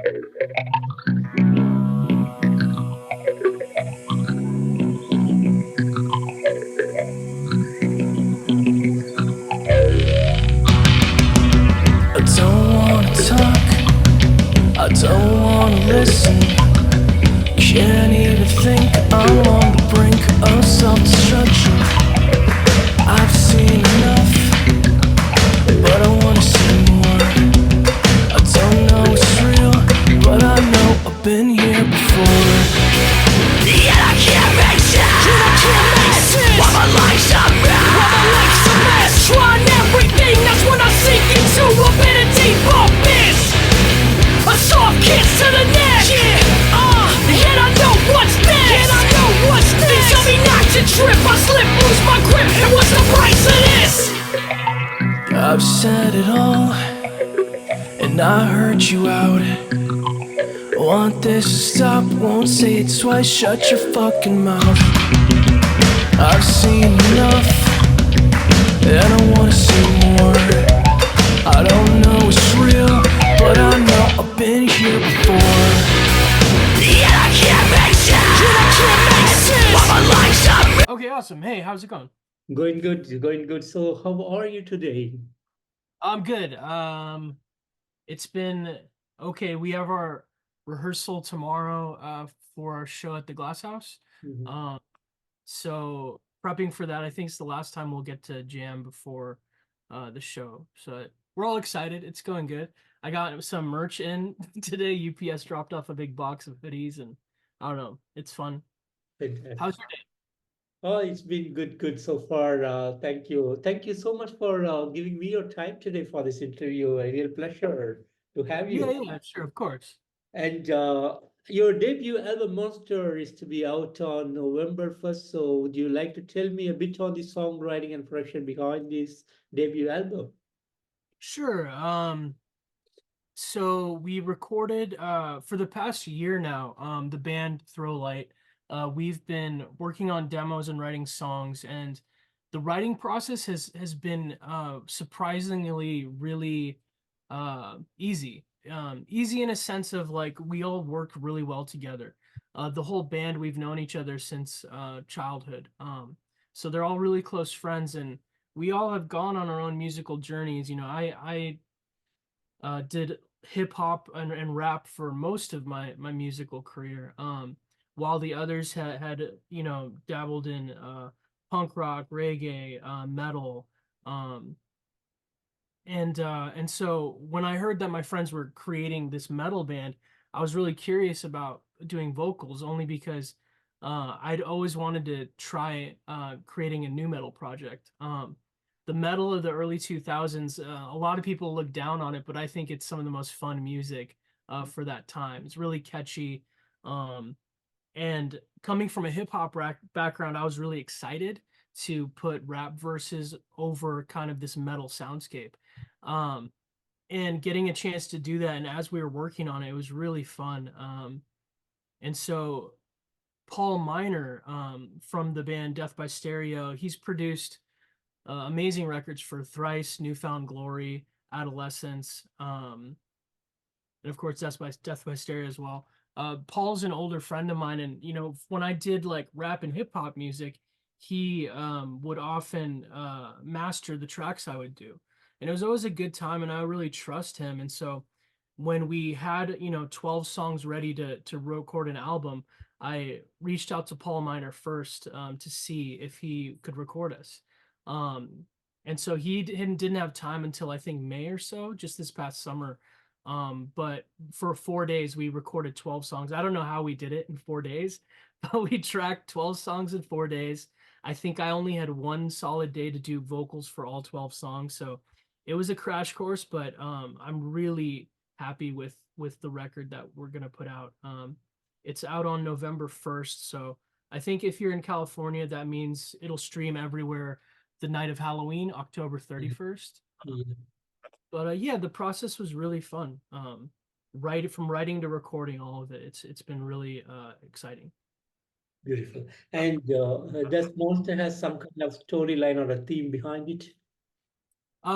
I don't wanna talk, I don't wanna listen. Can't even think, I'm on the brink of self-destruction. I've seen enough, but I wanna see more. I don't know it's real, but I know I've been here before. Yet I can't make sense. Why my life's a mess. Trying everything, that's when I sink into a bit of deep abyss. A soft kiss to the neck. And I know what's next. They tell me not to trip, I slip, lose my grip. And what's the price of this? I've said it all, and I heard you out. Want this to stop, won't say it twice, shut your fucking mouth. I've seen enough, and I wanna see more. I don't know it's real, but I know I've been here before. Yet I can't make sense. Why my life's a... Okay, awesome. Hey, how's it going? Going good, going good. So how are you today? I'm good. It's been okay. We have our rehearsal tomorrow for our show at the Glass House. Mhm. So prepping for that. I think it's the last time we'll get to jam before the show. So we're all excited. It's going good. I got some merch in today. UPS dropped off a big box of hoodies, and I don't know. It's fun. How's Fantastic. your day? Oh, it's been good so far. Thank you. Thank you so much for giving me your time today for this interview. A real pleasure to have Yeah, you. yeah, sure, of course. And your debut album Monster is to be out on November 1st. So would you like to tell me a bit on the songwriting and production behind this debut album? Sure. So we recorded for the past year now, the band Throwlight. We've been working on demos and writing songs, and the writing process has been surprisingly really easy. Easy in a sense of like we all work really well together. The whole band, we've known each other since childhood. So they're all really close friends, and we all have gone on our own musical journeys. You know, I did hip hop and rap for most of my musical career, while the others had dabbled in punk rock, reggae, metal, um, and so when I heard that my friends were creating this metal band, I was really curious about doing vocals, only because I'd always wanted to try creating a new metal project. The metal of the early 2000s, a lot of people look down on it, but I think it's some of the most fun music for that time. It's really catchy. Um, and coming from a hip hop background, I was really excited to put rap verses over kind of this metal soundscape. Um, and getting a chance to do that, and as we were working on it, it was really fun. And so Paul Miner, from the band Death by Stereo, he's produced amazing records for Thrice, Newfound Glory, Adolescence, and of course Death by Stereo as well. Paul's an older friend of mine, and when I did like rap and hip hop music, he would often master the tracks I would do, and it was always a good time, and I really trust him. And so when we had 12 songs ready to record an album, I reached out to Paul Miner first, to see if he could record us. Um, and so he didn't have time until I think May or so, just this past summer. But for 4 days, we recorded 12 songs. I don't know how we did it in 4 days, but we tracked 12 songs in 4 days. I think I only had one solid day to do vocals for all 12 songs. So it was a crash course, but I'm really happy with the record that we're gonna put out. It's out on November 1st, so I think if you're in California, that means it'll stream everywhere the night of Halloween, October Mhm. 31st. Yeah, But yeah, the process was really fun. From writing to recording all of it, it's been really exciting. beautiful. And does Monster has some kind of storyline or a theme behind it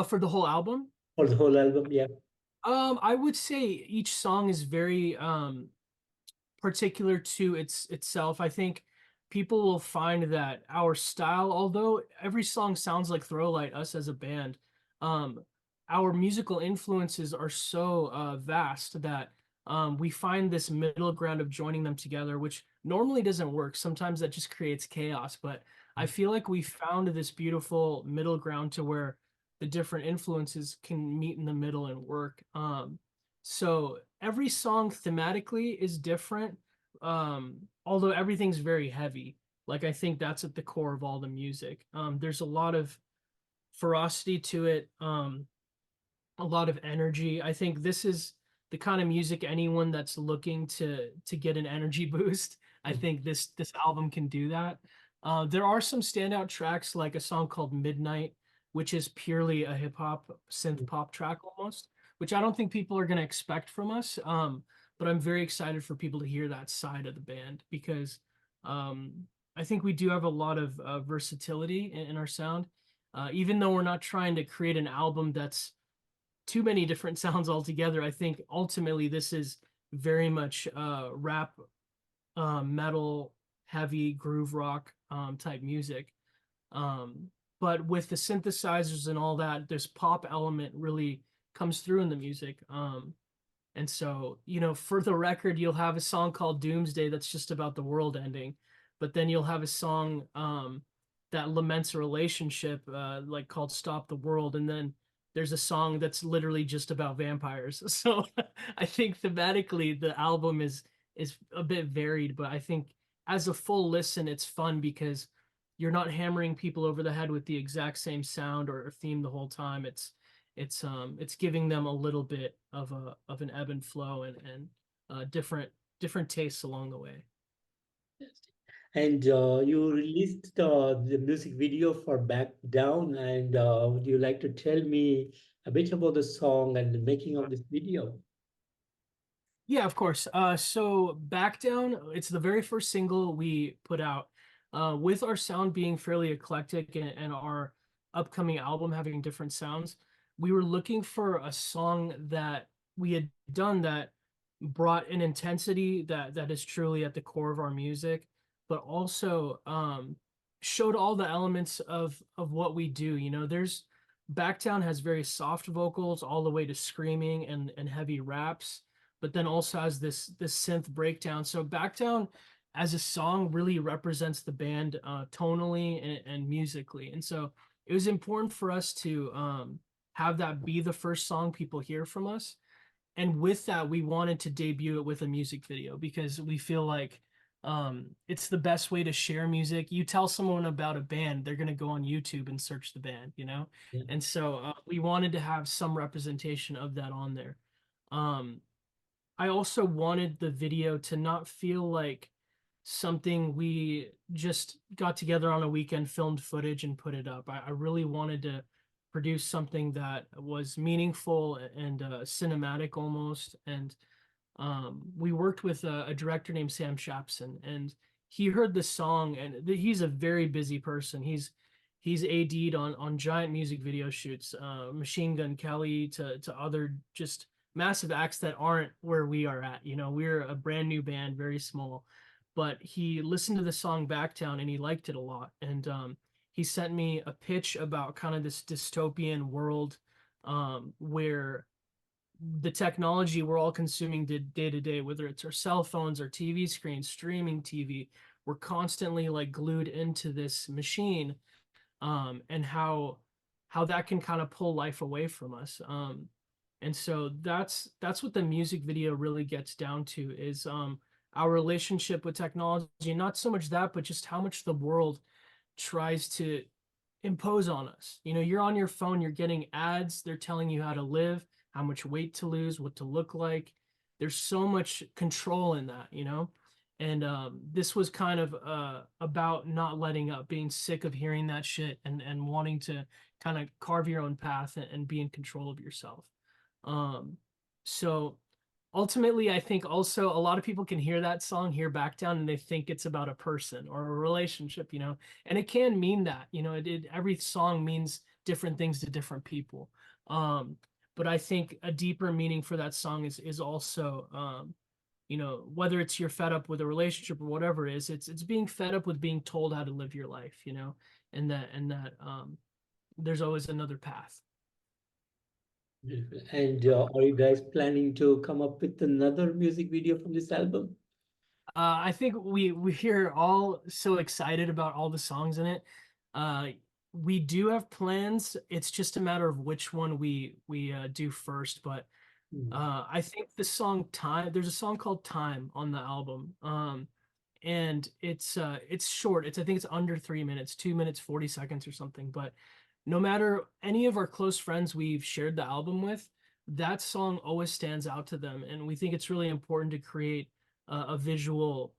For the whole album, for the whole album? Yeah. I would say each song is very particular to itself. I think people will find that our style, although every song sounds like Throwlight, us as a band, um, our musical influences are so vast that we find this middle ground of joining them together, which normally doesn't work. Sometimes that just creates chaos, but I feel like we found this beautiful middle ground to where the different influences can meet in the middle and work. So every song thematically is different, although everything's very heavy. Like I think that's at the core of all the music. There's a lot of ferocity to it, a lot of energy. I think this is the kind of music anyone that's looking to get an energy boost. I think this album can do that. There are some standout tracks like a song called Midnight, which is purely a hip hop synth pop track almost, which I don't think people are going to expect from us. But I'm very excited for people to hear that side of the band because um, I think we do have a lot of versatility in our sound. Even though we're not trying to create an album that's too many different sounds altogether. I think ultimately this is very much rap, metal, heavy groove rock type music. Um, but with the synthesizers and all that, this pop element really comes through in the music. And so, for the record, you'll have a song called Doomsday that's just about the world ending, but then you'll have a song that laments a relationship, like called Stop the World, and then there's a song that's literally just about vampires. So I think thematically the album is a bit varied, but I think as a full listen, it's fun because you're not hammering people over the head with the exact same sound or theme the whole time. It's giving them a little bit of an ebb and flow and different tastes along the way. And you released the music video for Back Down. And would you like to tell me a bit about the song and the making of this video? Yeah, of course. So Back Down, it's the very first single we put out. With our sound being fairly eclectic and our upcoming album having different sounds, we were looking for a song that we had done that brought an intensity that is truly at the core of our music, but also showed all the elements of what we do. There's Back Down has very soft vocals all the way to screaming and heavy raps, but then also has this synth breakdown. So Backdown as a song really represents the band tonally and musically. And so it was important for us to have that be the first song people hear from us. And with that, we wanted to debut it with a music video because we feel like it's the best way to share music. You tell someone about a band, they're going to go on YouTube and search the band. Yeah. And so we wanted to have some representation of that on there. Um, I also wanted the video to not feel like something we just got together on a weekend, filmed footage, and put it up. I really wanted to produce something that was meaningful and cinematic almost. And we worked with a director named Sam Shapson, and he heard the song, and he's a very busy person. He's AD'd on giant music video shoots, Machine Gun Kelly to other just massive acts that aren't where we are at. We're a brand new band, very small, but he listened to the song Backtown and he liked it a lot. And he sent me a pitch about kind of this dystopian world where the technology we're all consuming day to day, whether it's our cell phones or TV screens, streaming TV, we're constantly like glued into this machine, and how that can kind of pull life away from us. And so that's what the music video really gets down to is our relationship with technology, not so much that, but just how much the world tries to impose on us. You're on your phone, you're getting ads, they're telling you how to live, how much weight to lose, what to look like. There's so much control in that. And this was kind of about not letting up, being sick of hearing that shit and wanting to kind of carve your own path and be in control of yourself. So ultimately, I think also a lot of people can hear that song, hear Back Down, and they think it's about a person or a relationship, and it can mean that. Every song means different things to different people. Um, but I think a deeper meaning for that song is also you know, whether it's you're fed up with a relationship or whatever it is, it's being fed up with being told how to live your life, you know, and that there's always another path. Beautiful. And are you guys planning to come up with another music video from this album? I think we're all so excited about all the songs in it. Uh, we do have plans. It's just a matter of which one we do first. But Mm. I think the song "Time." There's a song called "Time" on the album. And it's short. I think it's under 3 minutes, 2 minutes 40 seconds or something. But no matter any of our close friends we've shared the album with, that song always stands out to them, and we think it's really important to create a a visual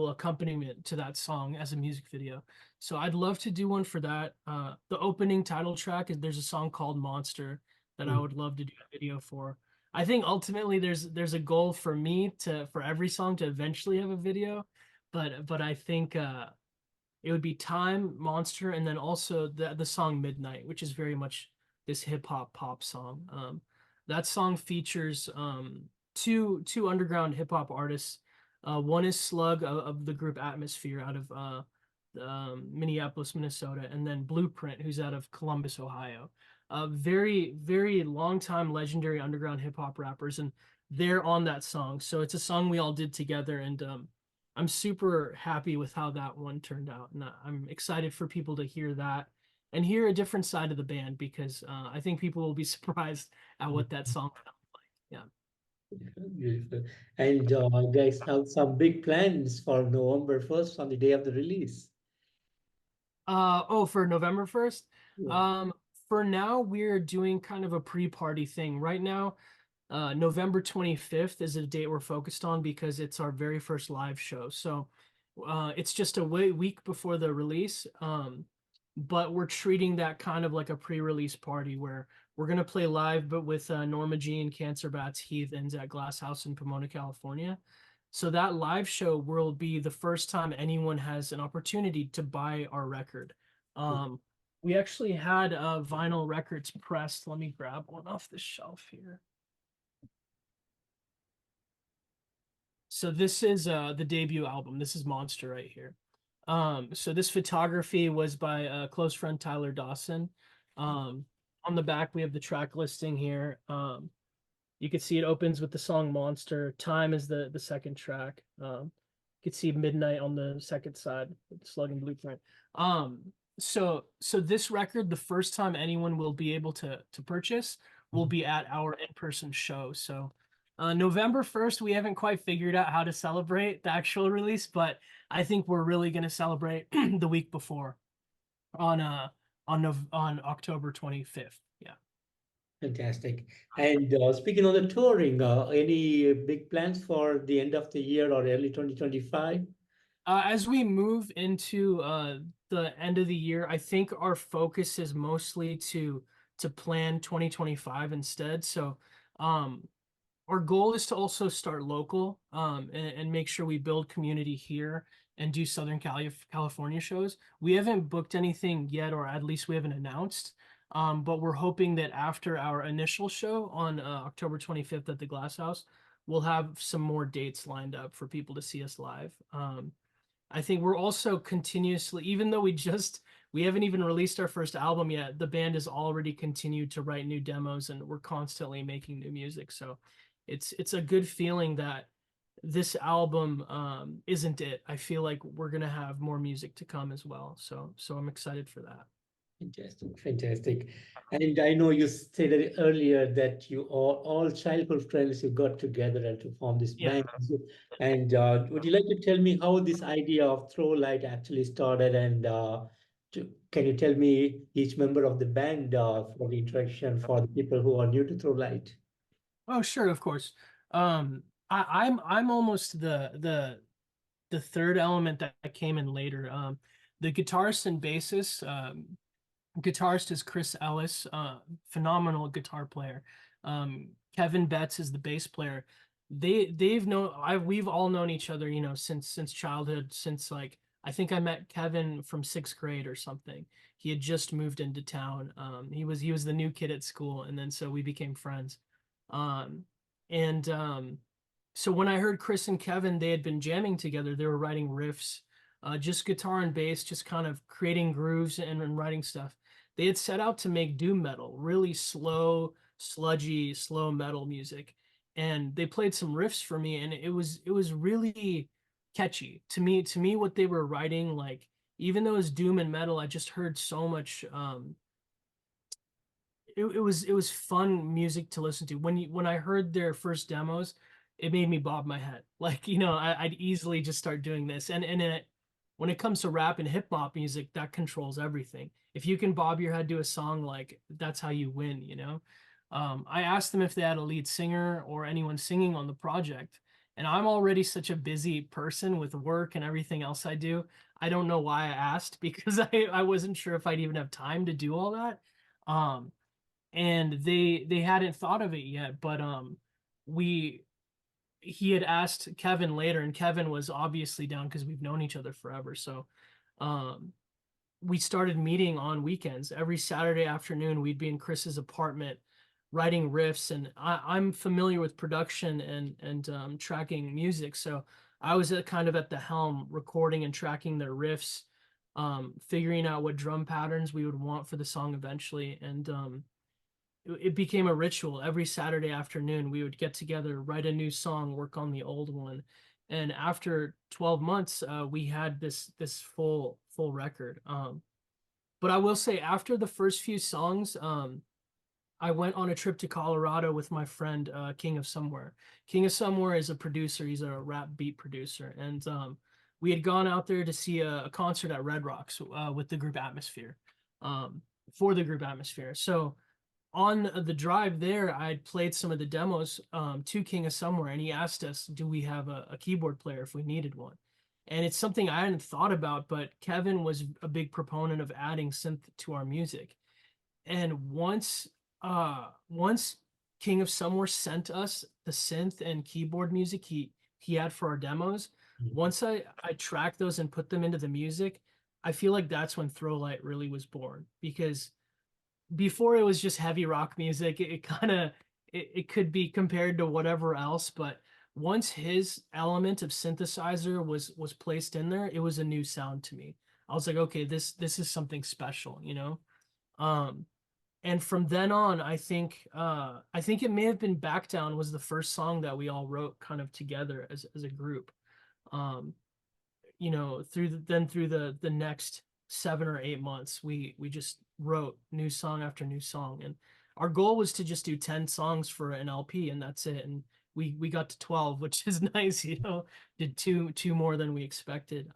accompaniment to that song as a music video. So I'd love to do one for that. The opening title track is there's a song called Monster that I Mm. would love to do a video for. I think ultimately there's a goal for me to for every song to eventually have a video, but I think it would be Time, Monster, and then also the song Midnight, which is very much this hip hop pop song. That song features two underground hip hop artists. One is Slug of the group Atmosphere out of Minneapolis, Minnesota, and then Blueprint, who's out of Columbus, Ohio. Very long time legendary underground hip hop rappers, and they're on that song. So it's a song we all did together, and I'm super happy with how that one turned out, and I'm excited for people to hear that and hear a different side of the band because I think people will be surprised at what that song sounds like. Yeah. Beautiful. And guys have some big plans for November 1st on the day of the release. Oh, for November 1st? Yeah. Um, for now, we're doing kind of a pre-party thing. Right now, November 25th is a date we're focused on because it's our very first live show. So it's just a week before the release. But we're treating that kind of like a pre-release party where we're gonna play live, but with Norma Jean, Cancer Bats, Heathens at Glass House in Pomona, California. So that live show will be the first time anyone has an opportunity to buy our record. Um, we actually had vinyl records pressed. Let me grab one off the shelf here. So this is the debut album. This is Monster right here. So this photography was by a close friend Tyler Dawson. Um, on the back we have the track listing here. You can see it opens with the song Monster. Time is the second track. You can see Midnight on the second side with the Slug and Blueprint. Um, so this record, the first time anyone will be able to purchase, will be at our in-person show. So November 1st, we haven't quite figured out how to celebrate the actual release, but I think we're really going to celebrate the week before on on October 25th. Yeah. Fantastic. And speaking on the touring, any big plans for the end of the year or early 2025? As we move into the end of the year, I think our focus is mostly to plan 2025 instead. So um, our goal is to also start local and make sure we build community here and do California shows. We haven't booked anything yet, or at least we haven't announced. But we're hoping that after our initial show on October 25th at the Glass House, we'll have some more dates lined up for people to see us live. I think we're also continuously, even though we haven't even released our first album yet, the band has already continued to write new demos and we're constantly making new music. So it's a good feeling that this album isn't it. I feel like we're gonna have more music to come as well. So I'm excited for that. Fantastic, fantastic. And I know you stated earlier that you all childhood friends you got together and to form this Yeah. band. And would you like to tell me how this idea of Throwlight actually started? And can you tell me each member of the band for the introduction for the people who are new to Throwlight? Oh, sure, of course. I'm almost the third element that came in later. The guitarist and bassist, guitarist is Chris Ellis, phenomenal guitar player. Kevin Betz is the bass player. They've known we've all known each other, you know, since childhood, since like I think I met Kevin from sixth grade or something. He had just moved into town. He was the new kid at school, and then so we became friends. Um, and So when I heard Chris and Kevin, they had been jamming together. They were writing riffs, just guitar and bass, just kind of creating grooves and writing stuff. They had set out to make doom metal, really slow, sludgy, slow metal music, and they played some riffs for me, and it was really catchy to me. To me, what they were writing, like even though it's doom and metal, I just heard so much. It was fun music to listen to. When I heard their first demos, it made me bob my head. Like, I'd easily just start doing this. When it comes to rap and hip hop music, that controls everything. If you can bob your head to a song, like that's how you win. I asked them if they had a lead singer or anyone singing on the project. And I'm already such a busy person with work and everything else I do. I don't know why I asked because I wasn't sure if I'd even have time to do all that. Um, and they hadn't thought of it yet, but we he had asked Kevin later, and Kevin was obviously down because we've known each other forever. So um we started meeting on weekends. Every Saturday afternoon we'd be in Chris's apartment writing riffs, and I'm familiar with production and tracking music, so I was kind of at the helm recording and tracking their riffs, figuring out what drum patterns we would want for the song eventually. And it became a ritual. Every Saturday afternoon, we would get together, write a new song, work on the old one. And after 12 months, we had this full record. But I will say, after the first few songs, I went on a trip to Colorado with my friend King of Somewhere. King of Somewhere is a producer. He's a rap beat producer, and we had gone out there to see a concert at Red Rocks with the group Atmosphere, um, for the group Atmosphere. So on the drive there, I'd played some of the demos to King of Somewhere, and he asked us, do we have a keyboard player if we needed one? And it's something I hadn't thought about, but Kevin was a big proponent of adding synth to our music. And once King of Somewhere sent us the synth and keyboard music he had for our demos, once I tracked those and put them into the music, I feel like that's when Throwlight really was born, because before it was just heavy rock music. It kind of it could be compared to whatever else, but once his element of synthesizer was placed in there, it was a new sound to me. I was like, okay, this is something special. Um, and from then on, I think it may have been Back Down was the first song that we all wrote kind of together as a group. Um, through the next 7 or 8 months, we just wrote new song after new song, and our goal was to just do 10 songs for an LP, and that's it. And we got to 12, which is nice. Did two more than we expected.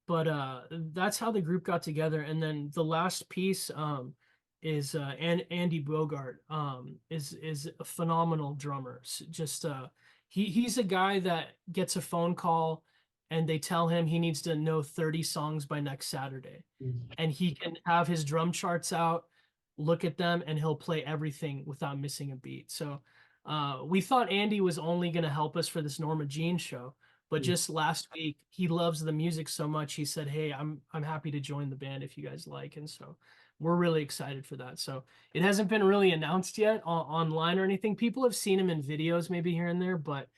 But that's how the group got together. And then the last piece is Andy Bogart, is a phenomenal drummer. Just he's a guy that gets a phone call and they tell him he needs to know 30 songs by next Saturday, Mm. and he can have his drum charts out, look at them, and he'll play everything without missing a beat. So we thought Andy was only going to help us for this Norma Jean show, but Mm. just last week, he loves the music so much. He said, "Hey, I'm happy to join the band if you guys like." And so we're really excited for that. So it hasn't been really announced yet online or anything. People have seen him in videos maybe here and there, but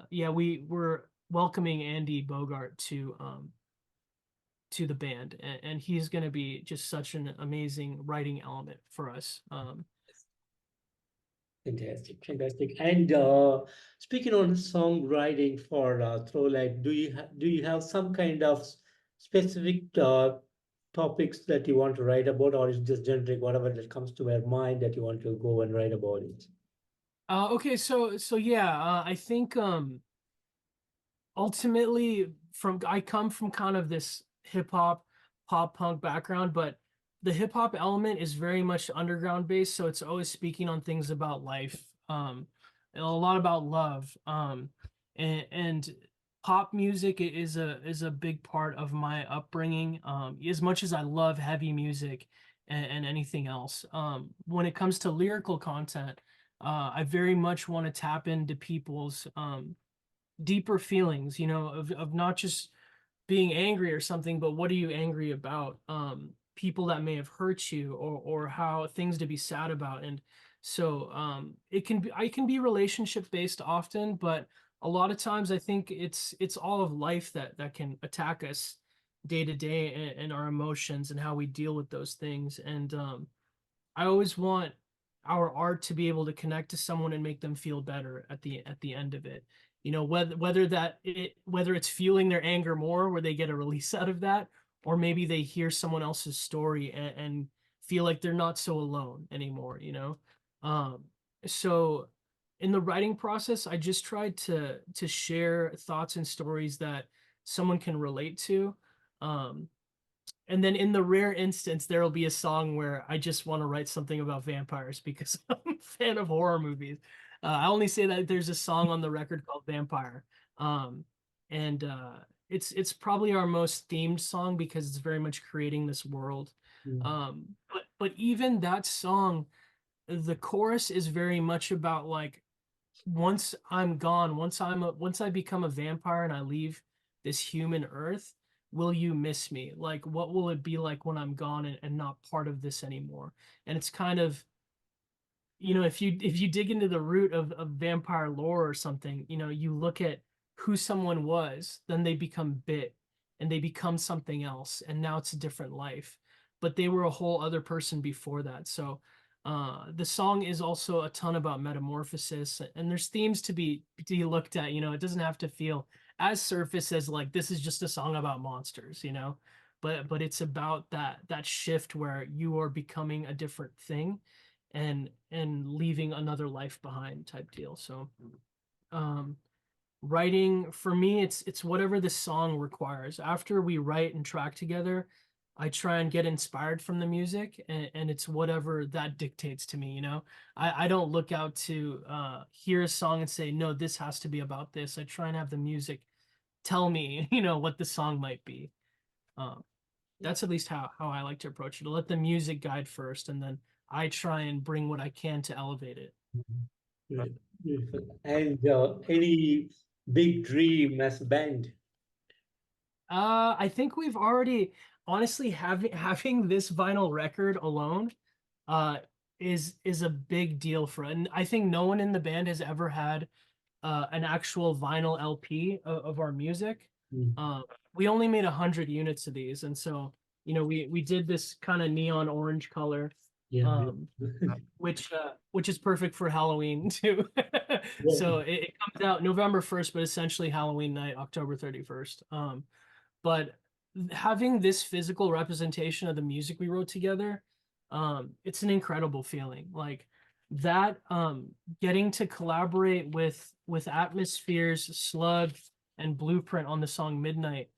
yeah, we're welcoming Andy Bogart to the band, and he's going to be just such an amazing writing element for us. Fantastic, fantastic. And speaking on songwriting for Throwlight, do you have some kind of specific topics that you want to write about, or is it just generic, whatever that comes to your mind that you want to go and write about it? Okay, so yeah, I think ultimately, from I come from kind of this hip hop pop punk background, but the hip hop element is very much underground based, so it's always speaking on things about life, a lot about love, and pop music is a big part of my upbringing, as much as I love heavy music and anything else. When it comes to lyrical content, I very much want to tap into people's deeper feelings, of not just being angry or something, but what are you angry about? People that may have hurt you, or how things to be sad about. And so it can be, I can be relationship based often, but a lot of times I think it's all of life that can attack us day to day, and our emotions and how we deal with those things. And I always want our art to be able to connect to someone and make them feel better at the end of it. You know, whether it's fueling their anger more, where they get a release out of that, or maybe they hear someone else's story and feel like they're not so alone anymore, you know? Um, so in the writing process, I just tried to share thoughts and stories that someone can relate to. Um, and then in the rare instance, there'll be a song where I just want to write something about vampires because I'm a fan of horror movies. I only say that there's a song on the record called Vampire. Um, and it's probably our most themed song because it's very much creating this world. Mm. But even that song, the chorus is very much about like, once I'm gone, once I become a vampire and I leave this human earth, will you miss me? Like, what will it be like when I'm gone and not part of this anymore? And it's kind of, you know, if you dig into the root of vampire lore or something, you know, you look at who someone was, then they become bit and they become something else, and now it's a different life. But they were a whole other person before that. So the song is also a ton about metamorphosis, and there's themes to be looked at. You know, it doesn't have to feel as surface as like this is just a song about monsters, you know, but it's about that shift where you are becoming a different thing and leaving another life behind type deal. So um writing for me, it's whatever the song requires. After we write and track together, I try and get inspired from the music, and it's whatever that dictates to me, you know. I don't look out to hear a song and say, no, this has to be about this. I try and have the music tell me, you know, what the song might be. um, that's at least how I like to approach it. To let the music guide first, and then I try and bring what I can to elevate it. Great, beautiful. And any big dream as a band? I think we've already, honestly, having this vinyl record alone, uh, is a big deal for it. And I think no one in the band has ever had an actual vinyl LP of our music. Mm. Uh, we only made 100 units of these, and so you know we did this kind of neon orange color, Yeah, um, which is perfect for Halloween too. yeah. So it comes out November 1st, but essentially Halloween night, October 31st. But having this physical representation of the music we wrote together, it's an incredible feeling. Like that, getting to collaborate with Atmospheres, Slug, and Blueprint on the song Midnight.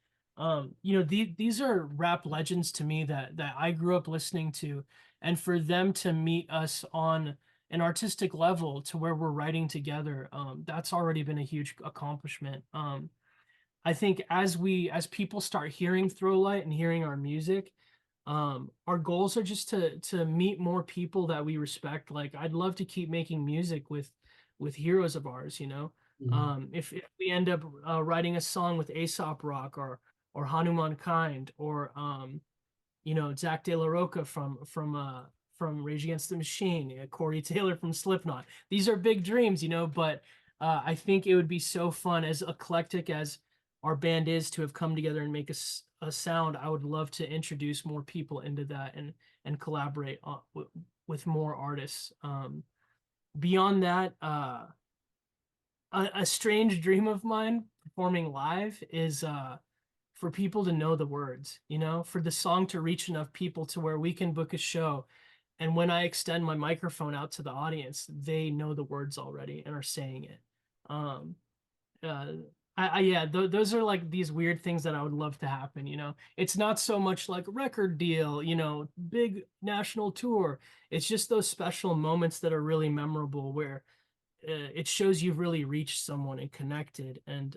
You know, these are rap legends to me that I grew up listening to, and for them to meet us on an artistic level to where we're writing together, that's already been a huge accomplishment. I think as people start hearing Throwlight and hearing our music, our goals are just to meet more people that we respect. Like I'd love to keep making music with heroes of ours, you know. Mhm. If we end up writing a song with Aesop Rock or Hanuman Kind, or you know, Zach De La Roca from Rage Against the Machine, Corey Taylor from Slipknot. These are big dreams, you know, but I think it would be so fun, as eclectic as our band is, to have come together and make a sound. I would love to introduce more people into that and collaborate with more artists. Beyond that, a strange dream of mine performing live is for people to know the words, you know, for the song to reach enough people to where we can book a show. And when I extend my microphone out to the audience, they know the words already and are saying it. Um, uh, yeah, those are like these weird things that I would love to happen, you know. It's not so much like record deal, you know, big national tour. It's just those special moments that are really memorable, where it shows you've really reached someone and connected. And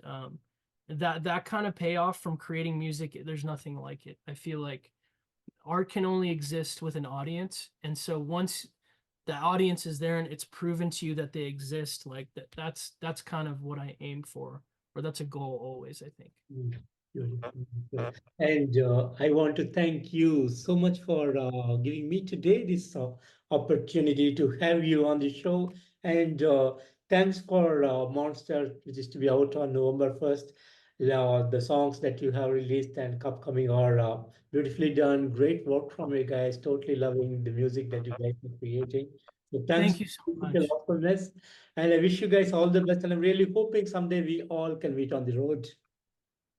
that kind of payoff from creating music, there's nothing like it. I feel like art can only exist with an audience, and so once the audience is there and it's proven to you that they exist, like that's kind of what I aim for, or that's a goal always, I think. Mm. Beautiful, beautiful. And I want to thank you so much for giving me today this opportunity to have you on the show. And thanks for Monster, which is to be out on November 1st. The songs that you have released and upcoming are beautifully done. Great work from you guys. Totally loving the music that you guys are creating. So thanks Thank for you so the musical much. awesomeness. And I wish you guys all the best. And I'm really hoping someday we all can meet on the road.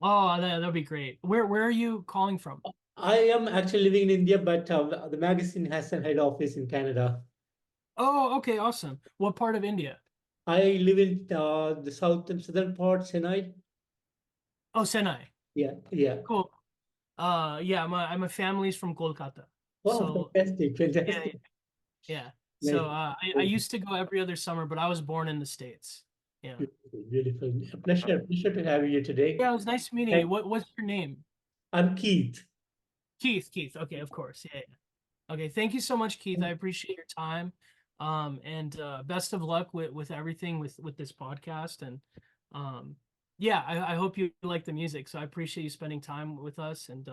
Oh, that'll be great. Where are you calling from? I am actually living in India, but the magazine has a head office in Canada. Oh, okay, awesome. What part of India? I live in the south and southern part, Chennai. Oh, Chennai. Yeah, yeah. Cool. Yeah, my family's from Kolkata. Wow, So fantastic, yeah, fantastic. yeah. So Nice. I used to go every other summer, but I was born in the States. Yeah. Beautiful, beautiful. A pleasure to have you today. Yeah, it was nice meeting you. Thank, What's your name? I'm Keith. Keith. Keith. Okay, of course. Yeah, yeah. Okay, thank you so much, Keith. I appreciate your time. And best of luck with everything with this podcast. And yeah, I hope you like the music. So I appreciate you spending time with us. And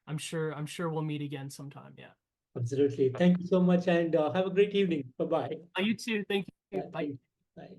I'm sure we'll meet again sometime. Yeah. Absolutely. Thank you so much and have a great evening. Bye-bye. You too. Thank you. Yeah, Bye. thank you. Bye.